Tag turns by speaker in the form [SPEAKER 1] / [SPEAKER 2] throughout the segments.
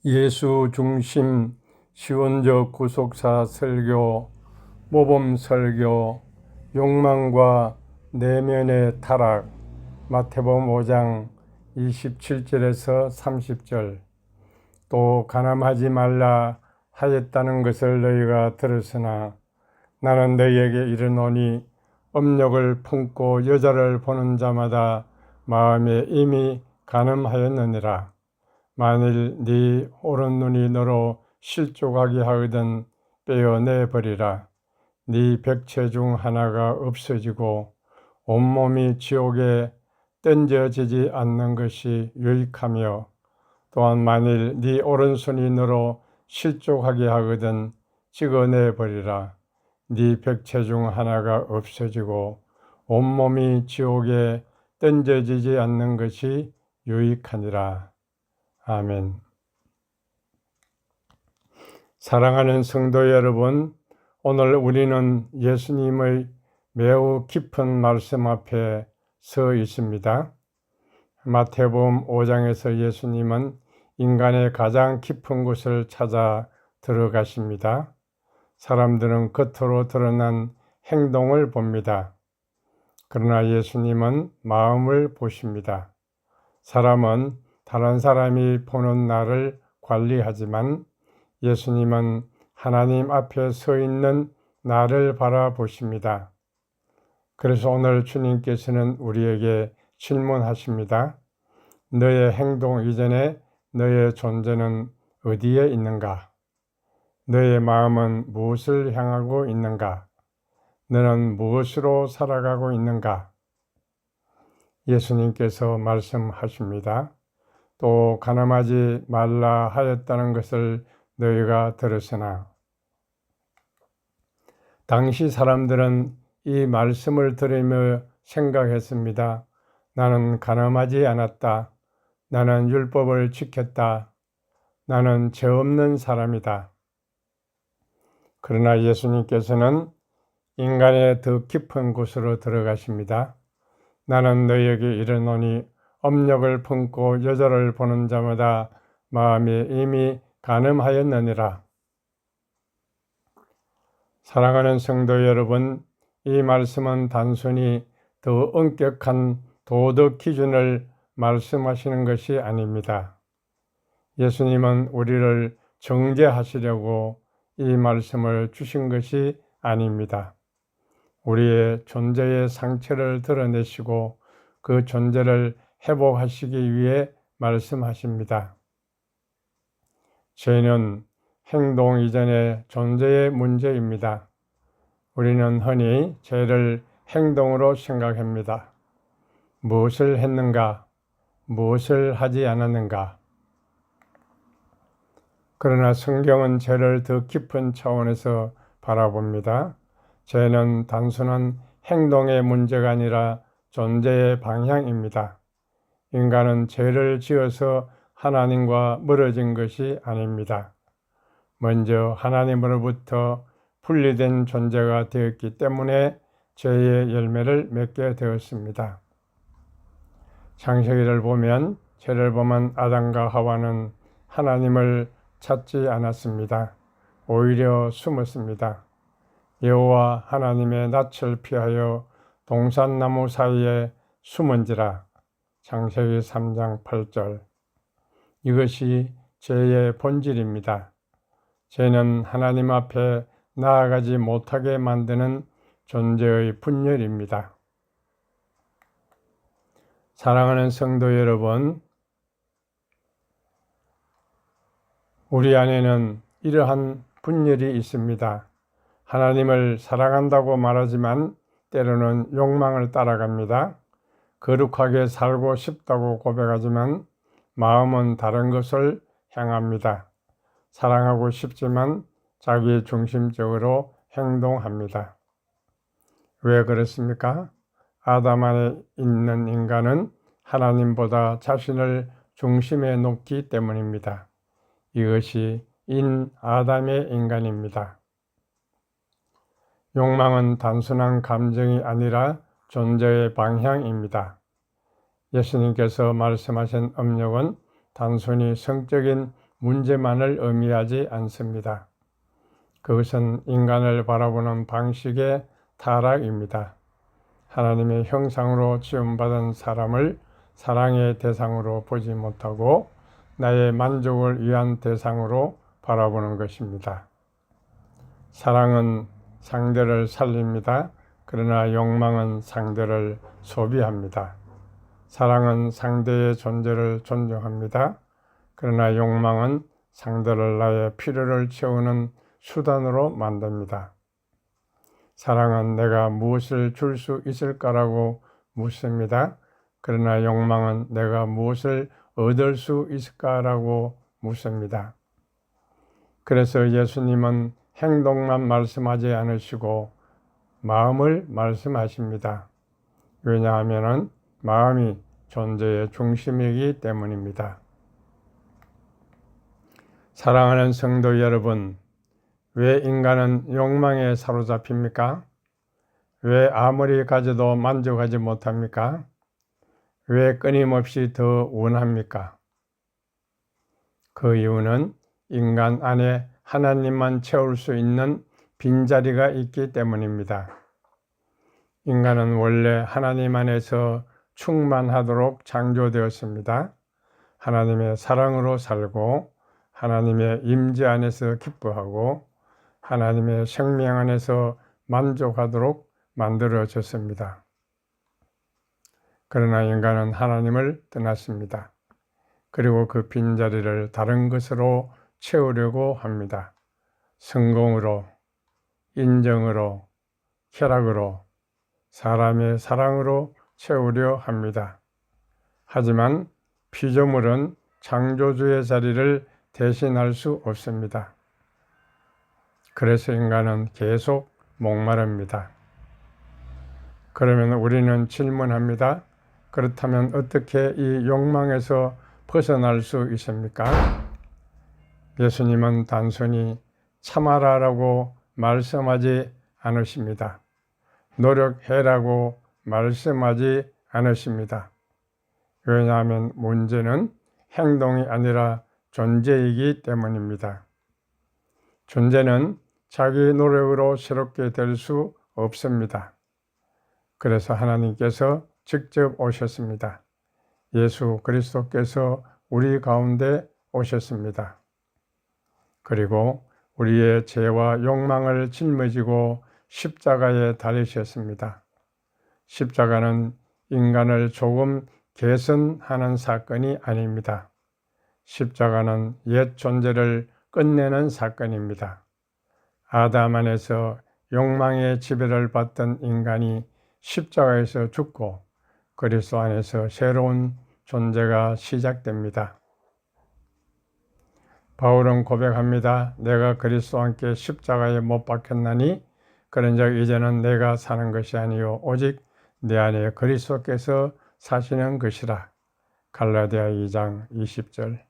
[SPEAKER 1] 예수 중심 시온적 구속사 설교, 모범 설교, 욕망과 내면의 타락, 마태복음 5장 27절에서 30절. 또 간암하지 말라 하였다는 것을 너희가 들었으나 나는 너희에게 이르노니 업력을 품고 여자를 보는 자마다 마음에 이미 간음하였느니라. 만일 네 오른 눈이 너로 실족하게 하거든 빼어내버리라. 네 백체 중 하나가 없어지고 온몸이 지옥에 던져지지 않는 것이 유익하며, 또한 만일 네 오른손이 너로 실족하게 하거든 찍어내버리라. 네 백체 중 하나가 없어지고 온몸이 지옥에 던져지지 않는 것이 유익하니라. 아멘. 사랑하는 성도 여러분, 오늘 우리는 예수님의 매우 깊은 말씀 앞에 서 있습니다. 마태복음 5장에서 예수님은 인간의 가장 깊은 곳을 찾아 들어가십니다. 사람들은 겉으로 드러난 행동을 봅니다. 그러나 예수님은 마음을 보십니다. 사람은 다른 사람이 보는 나를 관리하지만 예수님은 하나님 앞에 서 있는 나를 바라보십니다. 그래서 오늘 주님께서는 우리에게 질문하십니다. 너의 행동 이전에 너의 존재는 어디에 있는가? 너의 마음은 무엇을 향하고 있는가? 너는 무엇으로 살아가고 있는가? 예수님께서 말씀하십니다. 또 간음하지 말라 하였다는 것을 너희가 들었으나. 당시 사람들은 이 말씀을 들으며 생각했습니다. 나는 간음하지 않았다. 나는 율법을 지켰다. 나는 죄 없는 사람이다. 그러나 예수님께서는 인간의 더 깊은 곳으로 들어가십니다. 나는 너희에게 이르노니 업력을 품고 여자를 보는 자마다 마음에 이미 간음하였느니라. 사랑하는 성도 여러분, 이 말씀은 단순히 더 엄격한 도덕 기준을 말씀하시는 것이 아닙니다. 예수님은 우리를 정죄하시려고 이 말씀을 주신 것이 아닙니다. 우리의 존재의 상처를 드러내시고 그 존재를 회복하시기 위해 말씀하십니다. 죄는 행동 이전의 존재의 문제입니다. 우리는 흔히 죄를 행동으로 생각합니다. 무엇을 했는가? 무엇을 하지 않았는가? 그러나 성경은 죄를 더 깊은 차원에서 바라봅니다. 죄는 단순한 행동의 문제가 아니라 존재의 방향입니다. 인간은 죄를 지어서 하나님과 멀어진 것이 아닙니다. 먼저 하나님으로부터 분리된 존재가 되었기 때문에 죄의 열매를 맺게 되었습니다. 창세기를 보면 죄를 범한 아담과 하와는 하나님을 찾지 않았습니다. 오히려 숨었습니다. 여호와 하나님의 낯을 피하여 동산나무 사이에 숨은지라. 창세기 3장 8절. 이것이 죄의 본질입니다. 죄는 하나님 앞에 나아가지 못하게 만드는 존재의 분열입니다. 사랑하는 성도 여러분, 우리 안에는 이러한 분열이 있습니다. 하나님을 사랑한다고 말하지만 때로는 욕망을 따라갑니다. 거룩하게 살고 싶다고 고백하지만 마음은 다른 것을 향합니다. 사랑하고 싶지만 자기 중심적으로 행동합니다. 왜 그렇습니까? 아담 안에 있는 인간은 하나님보다 자신을 중심에 놓기 때문입니다. 이것이 아담의 인간입니다. 욕망은 단순한 감정이 아니라 존재의 방향입니다. 예수님께서 말씀하신 업력은 단순히 성적인 문제만을 의미하지 않습니다. 그것은 인간을 바라보는 방식의 타락입니다. 하나님의 형상으로 지음받은 사람을 사랑의 대상으로 보지 못하고 나의 만족을 위한 대상으로 바라보는 것입니다. 사랑은 상대를 살립니다. 그러나 욕망은 상대를 소비합니다. 사랑은 상대의 존재를 존중합니다. 그러나 욕망은 상대를 나의 필요를 채우는 수단으로 만듭니다. 사랑은 내가 무엇을 줄 수 있을까라고 묻습니다. 그러나 욕망은 내가 무엇을 얻을 수 있을까라고 묻습니다. 그래서 예수님은 행동만 말씀하지 않으시고 마음을 말씀하십니다. 왜냐하면 마음이 존재의 중심이기 때문입니다. 사랑하는 성도 여러분, 왜 인간은 욕망에 사로잡힙니까? 왜 아무리 가져도 만족하지 못합니까? 왜 끊임없이 더 원합니까? 그 이유는 인간 안에 하나님만 채울 수 있는 빈자리가 있기 때문입니다. 인간은 원래 하나님 안에서 충만하도록 창조되었습니다. 하나님의 사랑으로 살고 하나님의 임재 안에서 기뻐하고 하나님의 생명 안에서 만족하도록 만들어졌습니다. 그러나 인간은 하나님을 떠났습니다. 그리고 그 빈자리를 다른 것으로 채우려고 합니다. 성공으로, 인정으로, 쾌락으로, 사람의 사랑으로 채우려 합니다. 하지만 피조물은 창조주의 자리를 대신할 수 없습니다. 그래서 인간은 계속 목마릅니다. 그러면 우리는 질문합니다. 그렇다면 어떻게 이 욕망에서 벗어날 수 있습니까? 예수님은 단순히 참아라라고 말씀하지 않으십니다. 노력해라고 말씀하지 않으십니다. 왜냐하면 문제는 행동이 아니라 존재이기 때문입니다. 존재는 자기 노력으로 새롭게 될 수 없습니다. 그래서 하나님께서 직접 오셨습니다. 예수 그리스도께서 우리 가운데 오셨습니다. 그리고 우리의 죄와 욕망을 짊어지고 십자가에 달리셨습니다. 십자가는 인간을 조금 개선하는 사건이 아닙니다. 십자가는 옛 존재를 끝내는 사건입니다. 아담 안에서 욕망의 지배를 받던 인간이 십자가에서 죽고 그리스도 안에서 새로운 존재가 시작됩니다. 바울은 고백합니다. 내가 그리스도와 함께 십자가에 못 박혔나니 그런즉 이제는 내가 사는 것이 아니요 오직 내 안에 그리스도께서 사시는 것이라. 갈라디아 2장 20절.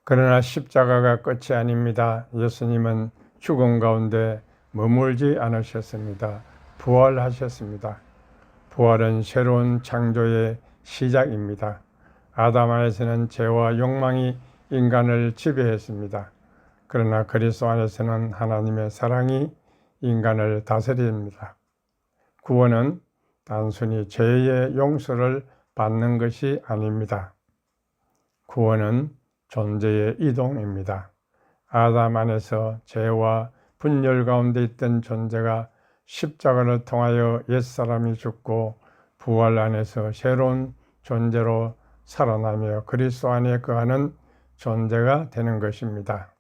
[SPEAKER 1] 그러나 십자가가 끝이 아닙니다. 예수님은 죽음 가운데 머물지 않으셨습니다. 부활하셨습니다. 부활은 새로운 창조의 시작입니다. 아담 안에서는 죄와 욕망이 인간을 지배했습니다. 그러나 그리스도 안에서는 하나님의 사랑이 인간을 다스립니다. 구원은 단순히 죄의 용서를 받는 것이 아닙니다. 구원은 존재의 이동입니다. 아담 안에서 죄와 분열 가운데 있던 존재가 십자가를 통하여 옛사람이 죽고 부활 안에서 새로운 존재로 살아나며 그리스도 안에 거하는 존재가 되는 것입니다.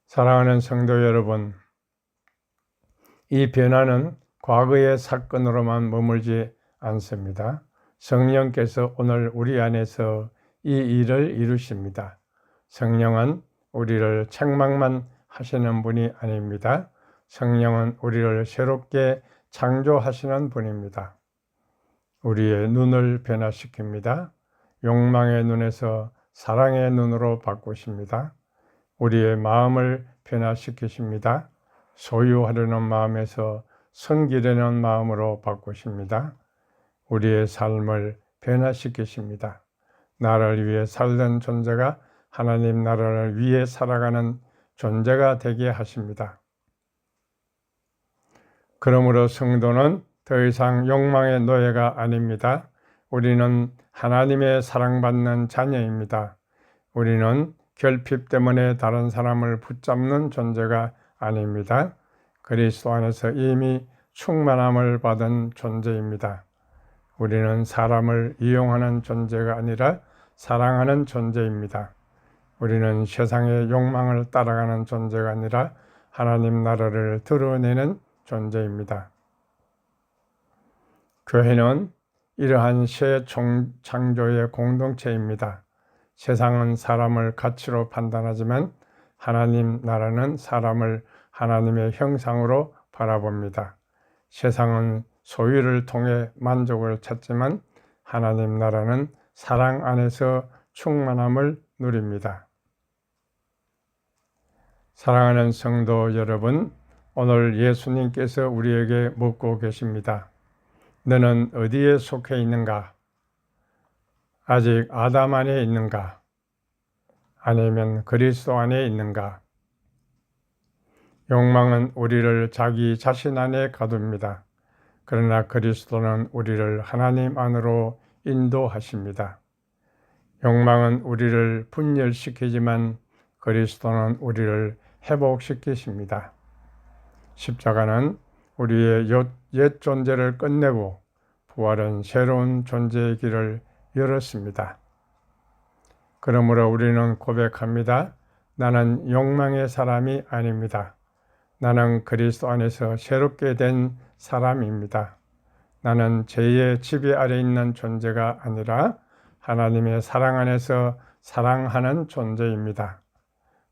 [SPEAKER 1] 사랑하는 성도 여러분, 이 변화는 과거의 사건으로만 머물지 않습니다. 성령께서 오늘 우리 안에서 이 일을 이루십니다. 성령은 우리를 책망만 하시는 분이 아닙니다. 성령은 우리를 새롭게 창조하시는 분입니다. 우리의 눈을 변화시킵니다. 욕망의 눈에서 사랑의 눈으로 바꾸십니다. 우리의 마음을 변화시키십니다. 소유하려는 마음에서 섬기려는 마음으로 바꾸십니다. 우리의 삶을 변화시키십니다. 나라를 위해 살던 존재가 하나님 나라를 위해 살아가는 존재가 되게 하십니다. 그러므로 성도는 더 이상 욕망의 노예가 아닙니다. 우리는 하나님의 사랑받는 자녀입니다. 우리는 결핍 때문에 다른 사람을 붙잡는 존재가 아닙니다. 그리스도 안에서 이미 충만함을 받은 존재입니다. 우리는 사람을 이용하는 존재가 아니라 사랑하는 존재입니다. 우리는 세상의 욕망을 따라가는 존재가 아니라 하나님 나라를 드러내는 존재입니다. 교회는 이러한 새 창조의 공동체입니다. 세상은 사람을 가치로 판단하지만 하나님 나라는 사람을 하나님의 형상으로 바라봅니다. 세상은 소유를 통해 만족을 찾지만 하나님 나라는 사랑 안에서 충만함을 누립니다. 사랑하는 성도 여러분, 오늘 예수님께서 우리에게 묻고 계십니다. 너는 어디에 속해 있는가? 아직 아담 안에 있는가? 아니면 그리스도 안에 있는가? 욕망은 우리를 자기 자신 안에 가둡니다. 그러나 그리스도는 우리를 하나님 안으로 인도하십니다. 욕망은 우리를 분열시키지만 그리스도는 우리를 회복시키십니다. 십자가는 우리의 옛 존재를 끝내고 부활은 새로운 존재의 길을 열었습니다. 그러므로 우리는 고백합니다. 나는 욕망의 사람이 아닙니다. 나는 그리스도 안에서 새롭게 된 사람입니다. 나는 죄의 지배 아래 있는 존재가 아니라 하나님의 사랑 안에서 사랑하는 존재입니다.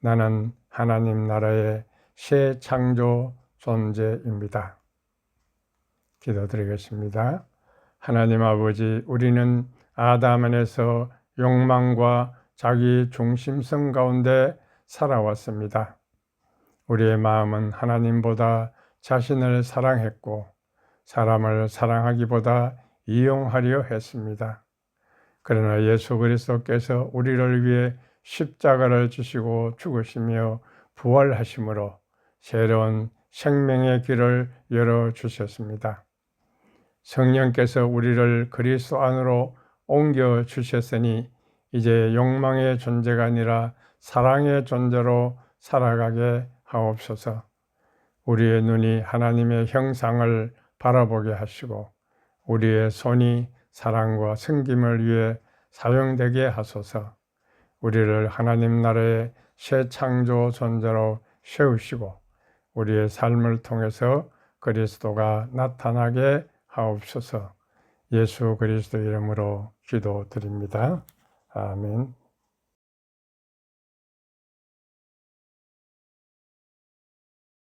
[SPEAKER 1] 나는 하나님 나라의 새 창조 존재입니다. 기도드리겠습니다. 하나님 아버지, 우리는 아담 안에서 욕망과 자기 중심성 가운데 살아왔습니다. 우리의 마음은 하나님보다 자신을 사랑했고 사람을 사랑하기보다 이용하려 했습니다. 그러나 예수 그리스도께서 우리를 위해 십자가를 지시고 죽으시며 부활하심으로 새로운 생명의 길을 열어주셨습니다. 성령께서 우리를 그리스도 안으로 옮겨주셨으니 이제 욕망의 존재가 아니라 사랑의 존재로 살아가게 하옵소서. 우리의 눈이 하나님의 형상을 바라보게 하시고 우리의 손이 사랑과 섬김을 위해 사용되게 하소서. 우리를 하나님 나라의 새 창조 존재로 세우시고 우리의 삶을 통해서 그리스도가 나타나게 하옵소서. 예수 그리스도 이름으로 기도드립니다. 아멘.